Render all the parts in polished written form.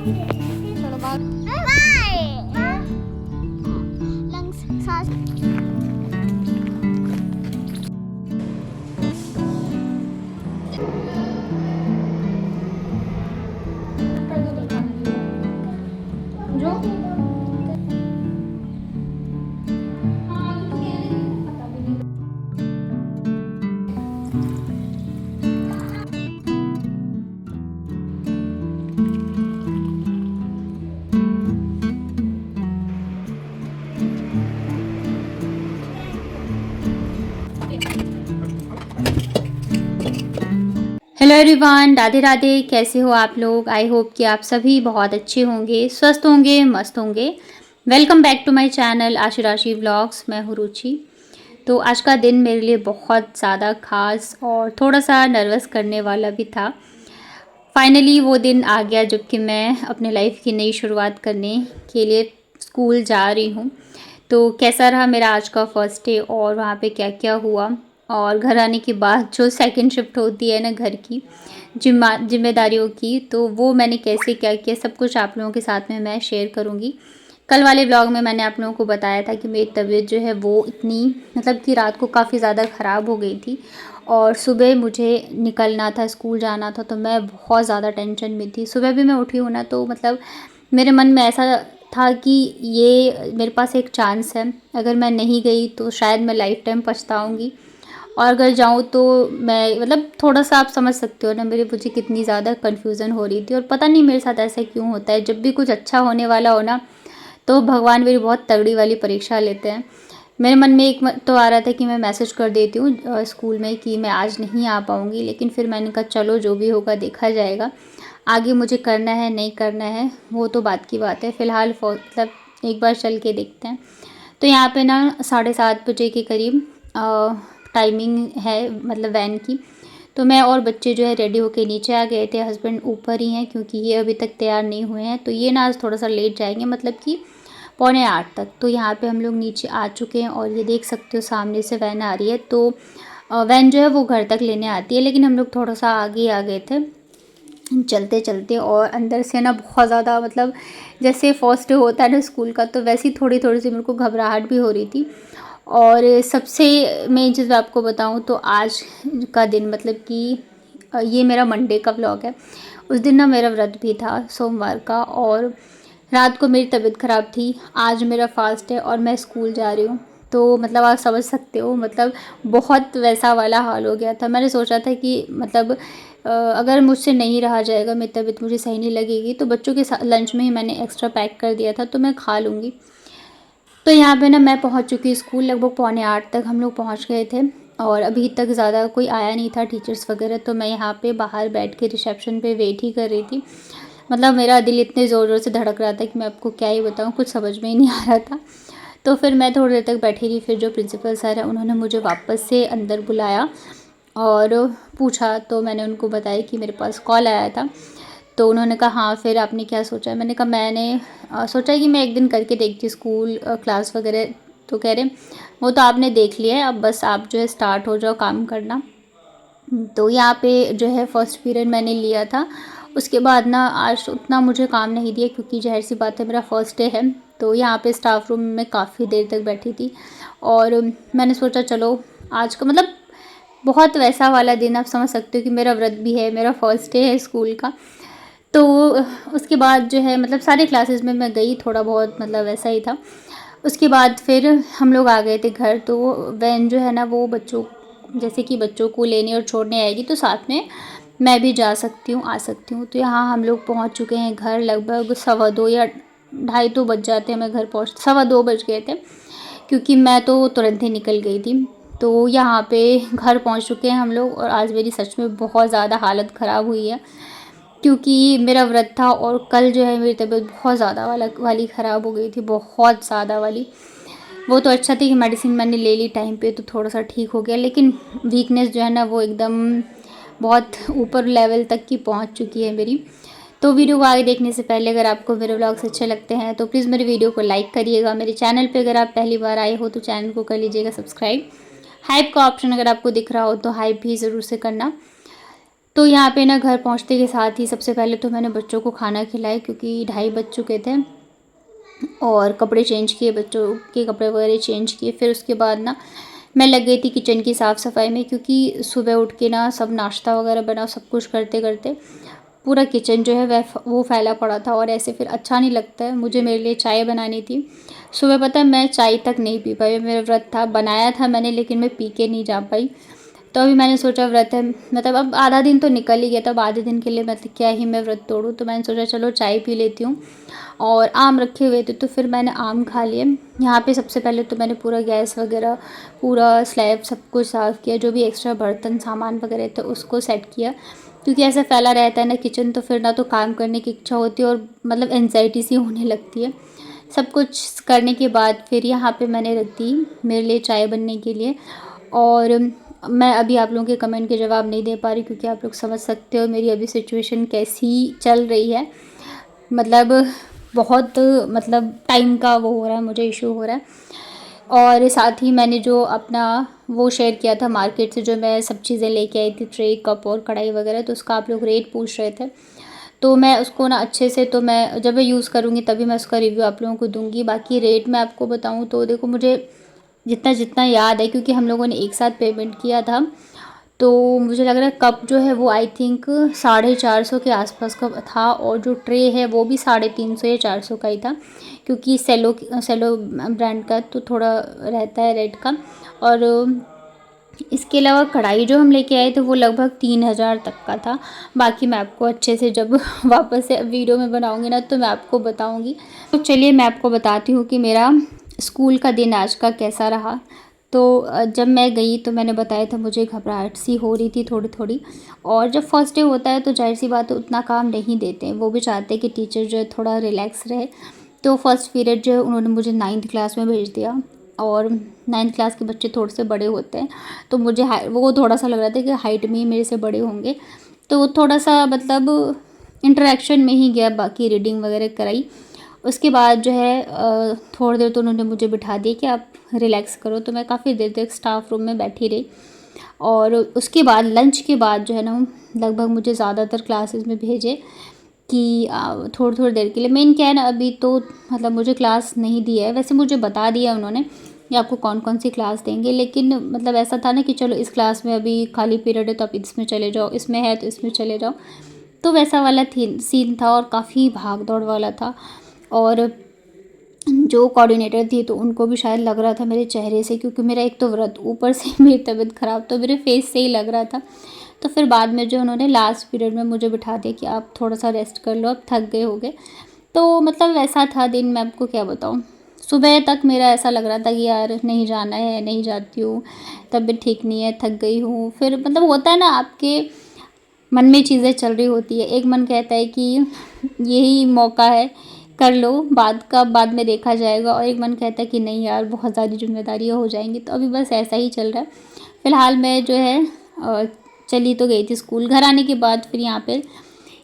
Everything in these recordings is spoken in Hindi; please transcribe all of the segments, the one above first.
चलो बाय। लंग्स सांस जो हेलो एवरीवन, राधे राधे। कैसे हो आप लोग? आई होप कि आप सभी बहुत अच्छे होंगे, स्वस्थ होंगे, मस्त होंगे। Welcome back to my channel Aashi Rashi vlogs. मैं हूँ रुचि। तो आज का दिन मेरे लिए बहुत ज़्यादा खास और थोड़ा सा नर्वस करने वाला भी था। फाइनली वो दिन आ गया जबकि मैं अपने लाइफ की नई शुरुआत करने के लिए स्कूल जा रही हूँ। तो कैसा रहा मेरा आज का फर्स्ट डे और वहाँ पे क्या क्या हुआ, और घर आने के बाद जो सेकंड शिफ्ट होती है ना घर की जिम्मेदारियों की, तो वो मैंने कैसे क्या किया सब कुछ आप लोगों के साथ में मैं शेयर करूँगी। कल वाले ब्लॉग में मैंने आप लोगों को बताया था कि मेरी तबीयत जो है वो इतनी मतलब कि रात को काफ़ी ज़्यादा ख़राब हो गई थी और सुबह मुझे निकलना था, स्कूल जाना था, तो मैं बहुत ज़्यादा टेंशन में थी। सुबह भी मैं उठी हूँ ना तो मतलब मेरे मन में ऐसा था कि ये मेरे पास एक चांस है, अगर मैं नहीं गई तो शायद मैं लाइफ टाइम पछताऊँगी, और अगर जाऊँ तो मैं मतलब थोड़ा-सा आप समझ सकते हो ना मेरी मुझे कितनी ज़्यादा कन्फ्यूज़न हो रही थी। और पता नहीं मेरे साथ ऐसा क्यों होता है, जब भी कुछ अच्छा होने वाला हो ना तो भगवान मेरी बहुत तगड़ी वाली परीक्षा लेते हैं। मेरे मन में एक तो आ रहा था कि मैं मैसेज कर देती हूँ स्कूल में कि मैं आज नहीं आ पाऊँगी, लेकिन फिर मैंने कहा चलो जो भी होगा देखा जाएगा। आगे मुझे करना है नहीं करना है वो तो बात की बात है, फ़िलहाल मतलब एक बार चल के देखते हैं। तो यहाँ पे ना 7:30 बजे के करीब टाइमिंग है मतलब वैन की। तो मैं और बच्चे जो है रेडी होके नीचे आ गए थे, हस्बैंड ऊपर ही हैं क्योंकि ये अभी तक तैयार नहीं हुए हैं, तो ये ना आज थोड़ा सा लेट जाएंगे, मतलब कि 7:45 तक। तो यहाँ पे हम लोग नीचे आ चुके हैं और ये देख सकते हो सामने से वैन आ रही है। तो वैन जो है वो घर तक लेने आती है, लेकिन हम लोग थोड़ा सा आगे आ गए थे चलते चलते, और अंदर से ना बहुत ज़्यादा मतलब जैसे फर्स्ट डे होता है ना स्कूल का, तो वैसी थोड़ी थोड़ी सी मेरे को घबराहट भी हो रही थी। और सबसे मेन चीज़ मैं आपको बताऊं तो आज का दिन मतलब कि ये मेरा मंडे का व्लॉग है। उस दिन ना मेरा व्रत भी था सोमवार का, और रात को मेरी तबीयत ख़राब थी। आज मेरा फास्ट है और मैं स्कूल जा रही हूँ, तो मतलब आप समझ सकते हो मतलब बहुत वैसा वाला हाल हो गया था। मैंने सोचा था कि मतलब अगर मुझसे नहीं रहा जाएगा, मेरी तबीयत मुझे सही नहीं लगेगी, तो बच्चों के साथ लंच में ही मैंने एक्स्ट्रा पैक कर दिया था तो मैं खा लूँगी। तो यहाँ पे ना मैं पहुँच चुकी स्कूल, लगभग 7:45 तक हम लोग पहुँच गए थे, और अभी तक ज़्यादा कोई आया नहीं था टीचर्स वगैरह। तो मैं यहाँ पे बाहर बैठ के रिसेप्शन पे वेट ही कर रही थी। मतलब मेरा दिल इतने ज़ोर ज़ोर से धड़क रहा था कि मैं आपको क्या ही बताऊँ, कुछ समझ में ही नहीं आ रहा था। तो फिर मैं थोड़ी देर तक बैठी रही, फिर जो प्रिंसिपल सर है उन्होंने मुझे वापस से अंदर बुलाया और पूछा, तो मैंने उनको बताया कि मेरे पास कॉल आया था। तो उन्होंने कहा हाँ फिर आपने क्या सोचा है? मैंने कहा मैंने सोचा कि मैं एक दिन करके देखती स्कूल क्लास वगैरह। तो कह रहे वो तो आपने देख लिया है, अब बस आप जो है स्टार्ट हो जाओ काम करना। तो यहाँ पे जो है फर्स्ट पीरियड मैंने लिया था। उसके बाद ना आज उतना मुझे काम नहीं दिया क्योंकि ज़ाहिर सी बात है मेरा फर्स्ट डे है। तो यहाँ पे स्टाफ रूम में काफ़ी देर तक बैठी थी, और मैंने सोचा चलो आज का मतलब बहुत वैसा वाला दिन, आप समझ सकते हो कि मेरा व्रत भी है, मेरा फर्स्ट डे है स्कूल का। तो उसके बाद जो है मतलब सारे क्लासेस में मैं गई, थोड़ा बहुत मतलब वैसा ही था। उसके बाद फिर हम लोग आ गए थे घर। तो वैन जो है ना वो बच्चों जैसे कि बच्चों को लेने और छोड़ने आएगी, तो साथ में मैं भी जा सकती हूँ आ सकती हूँ। तो यहाँ हम लोग पहुँच चुके हैं घर, लगभग 2:15 या 2:30 बज जाते हैं, मैं घर पहुँच 2:15 बज गए थे क्योंकि मैं तो तुरंत ही निकल गई थी। तो यहाँ पे घर पहुँच चुके हैं हम लोग, और आज मेरी सच में बहुत ज़्यादा हालत ख़राब हुई है क्योंकि मेरा व्रत था, और कल जो है मेरी तबीयत बहुत ज़्यादा वाली ख़राब हो गई थी, बहुत ज़्यादा वाली। वो तो अच्छा था कि मेडिसिन मैंने ले ली टाइम पे तो थोड़ा सा ठीक हो गया, लेकिन वीकनेस जो है ना वो एकदम बहुत ऊपर लेवल तक की पहुंच चुकी है मेरी। तो वीडियो को आगे देखने से पहले अगर आपको मेरे व्लॉग्स अच्छे लगते हैं तो प्लीज़ मेरे वीडियो को लाइक करिएगा। मेरे चैनल पे अगर आप पहली बार आए हो तो चैनल को कर लीजिएगा सब्सक्राइब। हाइप का ऑप्शन अगर आपको दिख रहा हो तो हाइप भी ज़रूर से करना। तो यहाँ पे ना घर पहुँचते के साथ ही सबसे पहले तो मैंने बच्चों को खाना खिलाया, क्योंकि 2:30 बज चुके थे, और कपड़े चेंज किए, बच्चों के कपड़े वगैरह चेंज किए। फिर उसके बाद ना मैं लग गई थी किचन की साफ़ सफाई में, क्योंकि सुबह उठ के ना सब नाश्ता वगैरह बना, सब कुछ करते करते पूरा किचन जो है वो फैला पड़ा था, और ऐसे फिर अच्छा नहीं लगता है। मुझे मेरे लिए चाय बनानी थी सुबह, पता है मैं चाय तक नहीं पी पाई, मेरा व्रत था, बनाया था मैंने लेकिन मैं पी के नहीं जा पाई। तो अभी मैंने सोचा व्रत है, मतलब अब आधा दिन तो निकल ही गया था, अब आधे दिन के लिए मतलब क्या ही मैं व्रत तोड़ूँ। तो मैंने सोचा चलो चाय पी लेती हूँ, और आम रखे हुए थे तो फिर मैंने आम खा लिए। यहाँ पे सबसे पहले तो मैंने पूरा गैस वगैरह, पूरा स्लैब सब कुछ साफ़ किया, जो भी एक्स्ट्रा बर्तन सामान वगैरह थे उसको सेट किया, क्योंकि ऐसा फैला रहता है ना किचन, तो फिर ना तो काम करने की इच्छा होती है, और मतलब एंजाइटी सी होने लगती है। सब कुछ करने के बाद फिर यहाँ पे मैंने रख दी मेरे लिए चाय बनने के लिए। और मैं अभी आप लोगों के कमेंट के जवाब नहीं दे पा रही, क्योंकि आप लोग समझ सकते हो मेरी अभी सिचुएशन कैसी चल रही है, मतलब बहुत मतलब टाइम का वो हो रहा है, मुझे इशू हो रहा है। और साथ ही मैंने जो अपना वो शेयर किया था मार्केट से, जो मैं सब चीज़ें लेके आई थी, ट्रे, कप और कढ़ाई वगैरह, तो उसका आप लोग रेट पूछ रहे थे, तो मैं उसको ना अच्छे से, तो मैं जब मैं यूज़ करूँगी तभी मैं उसका रिव्यू आप लोगों को दूँगी। बाकी रेट मैं आपको बताऊँ तो देखो, मुझे जितना जितना याद है, क्योंकि हम लोगों ने एक साथ पेमेंट किया था, तो मुझे लग रहा है कप जो है वो आई थिंक 450 के आसपास का था, और जो ट्रे है वो भी 350 या 400 का ही था, क्योंकि सेलो ब्रांड का तो थोड़ा रहता है रेट का। और इसके अलावा कढ़ाई जो हम लेके आए थे वो लगभग 3000 तक का था। बाकी मैं आपको अच्छे से जब वापस से वीडियो में बनाऊंगी ना तो मैं आपको बताऊंगी। तो चलिए मैं आपको बताती हूँ कि मेरा स्कूल का दिन आज का कैसा रहा। तो जब मैं गई तो मैंने बताया था मुझे घबराहट सी हो रही थी थोड़ी थोड़ी, और जब फर्स्ट डे होता है तो जाहिर सी बात है उतना काम नहीं देते हैं, वो भी चाहते हैं कि टीचर जो है थोड़ा रिलैक्स रहे। तो फर्स्ट पीरियड जो है उन्होंने मुझे 9th क्लास में भेज दिया, और 9th क्लास के बच्चे थोड़े से बड़े होते हैं, तो मुझे वो थोड़ा सा लग रहा था कि हाइट में ही मेरे से बड़े होंगे, तो थोड़ा सा मतलब इंटरेक्शन में ही गया, बाकी रीडिंग वगैरह कराई। उसके बाद जो है थोड़ी देर तो उन्होंने मुझे बिठा दिया कि आप रिलैक्स करो, तो मैं काफ़ी देर तक स्टाफ रूम में बैठी रही। और उसके बाद लंच के बाद जो है ना लगभग मुझे ज़्यादातर क्लासेस में भेजे कि थोड़ी थोड़ी देर के लिए। मेन क्या है ना, अभी तो मतलब मुझे क्लास नहीं दी है, वैसे मुझे बता दिया उन्होंने कि आपको कौन कौन सी क्लास देंगे, लेकिन मतलब ऐसा था ना कि चलो इस क्लास में अभी खाली पीरियड है तो आप इसमें चले जाओ, इसमें है तो इसमें चले जाओ, तो वैसा वाला सीन था, और काफ़ी भाग दौड़ वाला था। और जो कोऑर्डिनेटर थी तो उनको भी शायद लग रहा था मेरे चेहरे से, क्योंकि मेरा एक तो व्रत, ऊपर से मेरी तबीयत ख़राब, तो मेरे फेस से ही लग रहा था। तो फिर बाद में जो उन्होंने लास्ट पीरियड में मुझे बिठा दिया कि आप थोड़ा सा रेस्ट कर लो, अब थक गए होगे। तो मतलब वैसा था दिन, मैं आपको क्या बताऊँ। सुबह तक मेरा ऐसा लग रहा था कि यार नहीं जाना है, नहीं जाती हूँ, तबीयत ठीक नहीं है, थक गई हूँ। फिर मतलब होता है ना आपके मन में चीज़ें चल रही होती है, एक मन कहता है कि यही मौका है, कर लो, बाद में देखा जाएगा, और एक मन कहता है कि नहीं यार बहुत ज़्यादा जिम्मेदारियाँ हो जाएंगी। तो अभी बस ऐसा ही चल रहा है। फ़िलहाल मैं जो है चली तो गई थी स्कूल। घर आने के बाद फिर यहाँ पे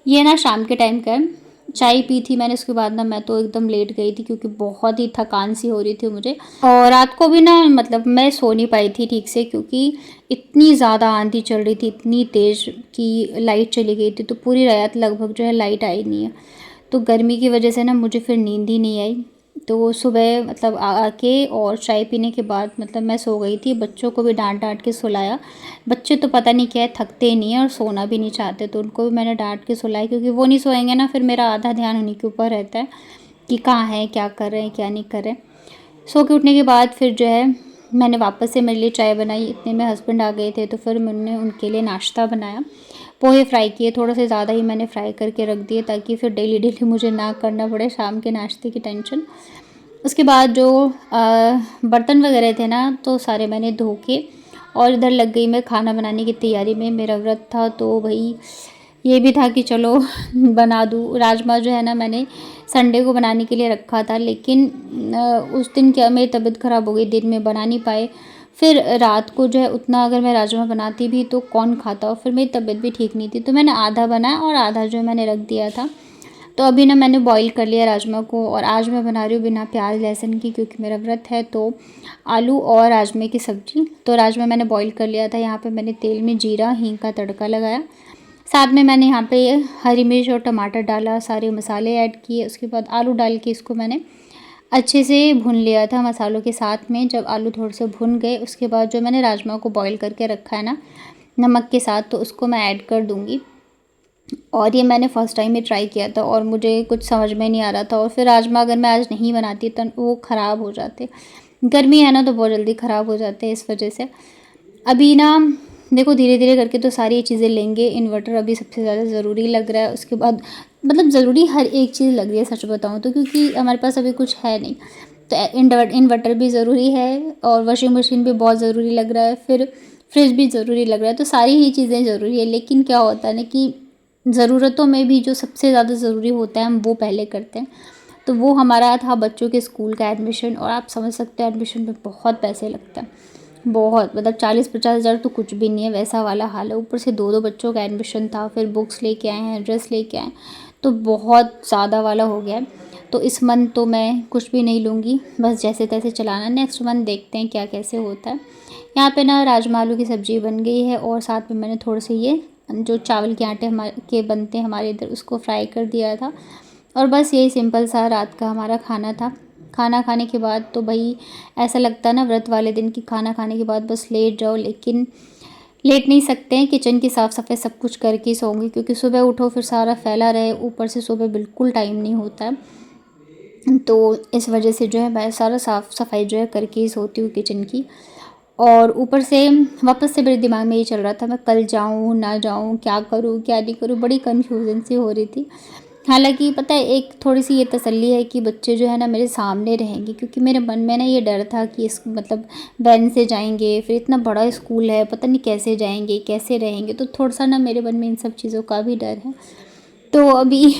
ये ना शाम के टाइम का है, चाय पी थी मैंने, उसके बाद ना मैं तो एकदम लेट गई थी, क्योंकि बहुत ही थकान सी हो रही थी मुझे। और रात को भी ना मतलब मैं सो नहीं पाई थी ठीक से, क्योंकि इतनी ज़्यादा आंधी चल रही थी, इतनी तेज़ कि लाइट चली गई थी, तो पूरी रात लगभग जो है लाइट आई नहीं है। तो गर्मी की वजह से ना मुझे फिर नींद ही नहीं आई। तो सुबह मतलब आके और चाय पीने के बाद मतलब मैं सो गई थी। बच्चों को भी डांट डांट के सुलाया। बच्चे तो पता नहीं क्या है, थकते नहीं हैं और सोना भी नहीं चाहते, तो उनको भी मैंने डांट के सुलाया, क्योंकि वो नहीं सोएंगे ना फिर मेरा आधा ध्यान उन्हीं के ऊपर रहता है कि कहाँ हैं, क्या कर रहे हैं, क्या नहीं कर रहे। सो के उठने के बाद फिर जो है मैंने वापस से मेरे लिए चाय बनाई। इतने में हस्बैंड आ गए थे, तो फिर मैंने उनके लिए नाश्ता बनाया। पोहे फ्राई किए, थोड़े से ज़्यादा ही मैंने फ्राई करके रख दिए, ताकि फिर डेली डेली मुझे ना करना पड़े शाम के नाश्ते की टेंशन। उसके बाद जो बर्तन वगैरह थे ना, तो सारे मैंने धो के और इधर लग गई मैं खाना बनाने की तैयारी में। मेरा व्रत था तो भाई ये भी था कि चलो बना दूँ। राजमा जो है ना मैंने संडे को बनाने के लिए रखा था, लेकिन उस दिन क्या मेरी तबीयत ख़राब हो गई, दिन में बना नहीं पाए। फिर रात को जो है उतना अगर मैं राजमा बनाती भी तो कौन खाता, और फिर मेरी तबीयत भी ठीक नहीं थी, तो मैंने आधा बनाया और आधा जो है मैंने रख दिया था। तो अभी ना मैंने बॉईल कर लिया राजमा को, और आज मैं बना रही हूँ बिना प्याज लहसुन की, क्योंकि मेरा व्रत है। तो आलू और राजमे की सब्ज़ी। तो राजमा मैंने बॉईल कर लिया था। यहाँ पे मैंने तेल में जीरा हींग का तड़का लगाया, साथ में मैंने यहाँ पे हरी मिर्च और टमाटर डाला, सारे मसाले ऐड किए। उसके बाद आलू डाल के इसको मैंने अच्छे से भून लिया था मसालों के साथ में। जब आलू थोड़े से भुन गए उसके बाद जो मैंने राजमा को बॉईल करके रखा है ना नमक के साथ, तो उसको मैं ऐड कर दूँगी। और ये मैंने फ़र्स्ट टाइम ही ट्राई किया था और मुझे कुछ समझ में नहीं आ रहा था। और फिर राजमा अगर मैं आज नहीं बनाती तो वो ख़राब हो जाते। गर्मी है ना तो बहुत जल्दी ख़राब हो जाते हैं, इस वजह से अभी ना देखो धीरे धीरे करके तो सारी चीज़ें लेंगे। इन्वर्टर अभी सबसे ज़्यादा ज़रूरी लग रहा है। उसके बाद मतलब ज़रूरी हर एक चीज़ लग रही है सच बताऊँ तो, क्योंकि हमारे पास अभी कुछ है नहीं। तो इन्वर्टर भी ज़रूरी है और वॉशिंग मशीन भी बहुत ज़रूरी लग रहा है, फिर फ्रिज भी ज़रूरी लग रहा है। तो सारी ही चीज़ें ज़रूरी है, लेकिन क्या होता है ना कि ज़रूरतों में भी जो सबसे ज़्यादा ज़रूरी होता है हम वो पहले करते हैं। तो वो हमारा था बच्चों के स्कूल का एडमिशन। और आप समझ सकते हैं एडमिशन में बहुत पैसे लगते हैं, बहुत मतलब 40-50 हज़ार तो कुछ भी नहीं है, वैसा वाला हाल है। ऊपर से 2-2 बच्चों का एडमिशन था, फिर बुक्स लेके आए हैं, ड्रेस लेके आए, तो बहुत ज़्यादा वाला हो गया है। तो इस मंथ तो मैं कुछ भी नहीं लूँगी, बस जैसे तैसे चलाना। नेक्स्ट मंथ देखते हैं क्या कैसे होता है। यहाँ पे ना राजमा आलू की सब्ज़ी बन गई है और साथ में मैंने थोड़े से ये जो चावल के आटे के बनते हैं हमारे इधर, उसको फ्राई कर दिया था। और बस यही सिंपल सा रात का हमारा खाना था। खाना खाने के बाद तो भाई ऐसा लगता है ना व्रत वाले दिन की खाना खाने के बाद बस लेट जाओ, लेकिन लेट नहीं सकते हैं। किचन की साफ़ सफाई सब कुछ करके ही सोऊंगी, क्योंकि सुबह उठो फिर सारा फैला रहे, ऊपर से सुबह बिल्कुल टाइम नहीं होता है। तो इस वजह से जो है मैं सारा साफ़ सफाई जो है करके ही सोती हूँ किचन की। और ऊपर से वापस से मेरे दिमाग में ये चल रहा था मैं कल जाऊँ ना जाऊँ, क्या करूँ क्या नहीं करूँ, बड़ी कन्फ्यूजन सी हो रही थी। हालांकि पता है एक थोड़ी सी ये तसल्ली है कि बच्चे जो है ना मेरे सामने रहेंगे, क्योंकि मेरे मन में ना ये डर था कि इस मतलब वैन से जाएंगे, फिर इतना बड़ा स्कूल है, पता नहीं कैसे जाएंगे कैसे रहेंगे। तो थोड़ा सा ना मेरे मन में इन सब चीज़ों का भी डर है। तो अभी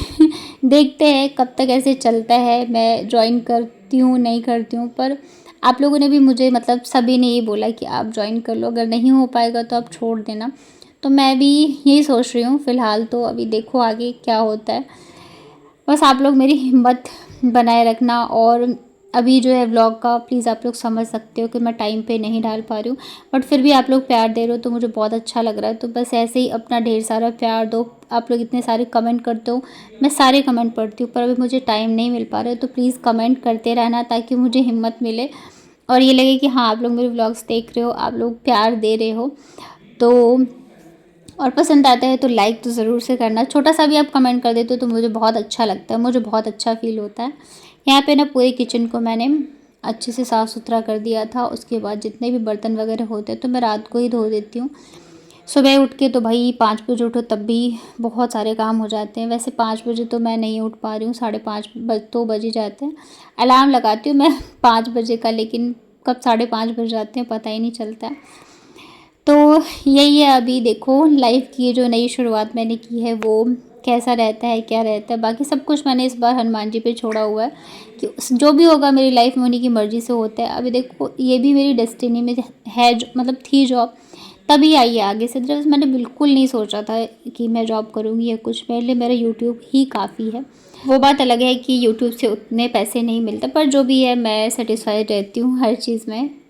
देखते हैं कब तक ऐसे चलता है, मैं ज्वाइन करती हूँ नहीं करती हूँ। पर आप लोगों ने भी मुझे मतलब सभी ने ये बोला कि आप ज्वाइन कर लो, अगर नहीं हो पाएगा तो आप छोड़ देना। तो मैं भी यही सोच रही हूँ फ़िलहाल। तो अभी देखो आगे क्या होता है। बस आप लोग मेरी हिम्मत बनाए रखना। और अभी जो है व्लॉग का प्लीज़ आप लोग समझ सकते हो कि मैं टाइम पे नहीं डाल पा रही हूँ, बट फिर भी आप लोग प्यार दे रहे हो तो मुझे बहुत अच्छा लग रहा है। तो बस ऐसे ही अपना ढेर सारा प्यार दो। आप लोग इतने सारे कमेंट करते हो, मैं सारे कमेंट पढ़ती हूँ, पर अभी मुझे टाइम नहीं मिल पा रहा है। तो प्लीज़ कमेंट करते रहना ताकि मुझे हिम्मत मिले और ये लगे कि हाँ आप लोग मेरे व्लॉग्स देख रहे हो, आप लोग प्यार दे रहे हो। तो और पसंद आता है तो लाइक तो ज़रूर से करना, छोटा सा भी आप कमेंट कर देते हो तो मुझे बहुत अच्छा लगता है, मुझे बहुत अच्छा फील होता है। यहाँ पे ना पूरे किचन को मैंने अच्छे से साफ़ सुथरा कर दिया था। उसके बाद जितने भी बर्तन वगैरह होते हैं तो मैं रात को ही धो देती हूँ। सुबह उठ के तो भाई 5 बजे उठो तब भी बहुत सारे काम हो जाते हैं। वैसे 5 बजे तो मैं नहीं उठ पा रही हूँ, 5:30 तो बज ही जाते हैं। अलार्म लगाती हूँ मैं 5 बजे का, लेकिन कब 5:30 बज जाते हैं पता ही नहीं चलता है। तो यही है, अभी देखो लाइफ की जो नई शुरुआत मैंने की है वो कैसा रहता है क्या रहता है। बाकी सब कुछ मैंने इस बार हनुमान जी पे छोड़ा हुआ है कि जो भी होगा मेरी लाइफ में उन्हीं की मर्ज़ी से होता है। अभी देखो ये भी मेरी डेस्टिनी में है, जो मतलब थी जॉब, तभी आई है आगे से। जब मैंने बिल्कुल नहीं सोचा था कि मैं जॉब करूँगी या कुछ, मेरे लिए मेरा यूट्यूब ही काफ़ी है। वो बात अलग है कि यूट्यूब से उतने पैसे नहीं मिलते, पर जो भी है मैं सेटिस्फाइड रहती हूँ हर चीज़ में।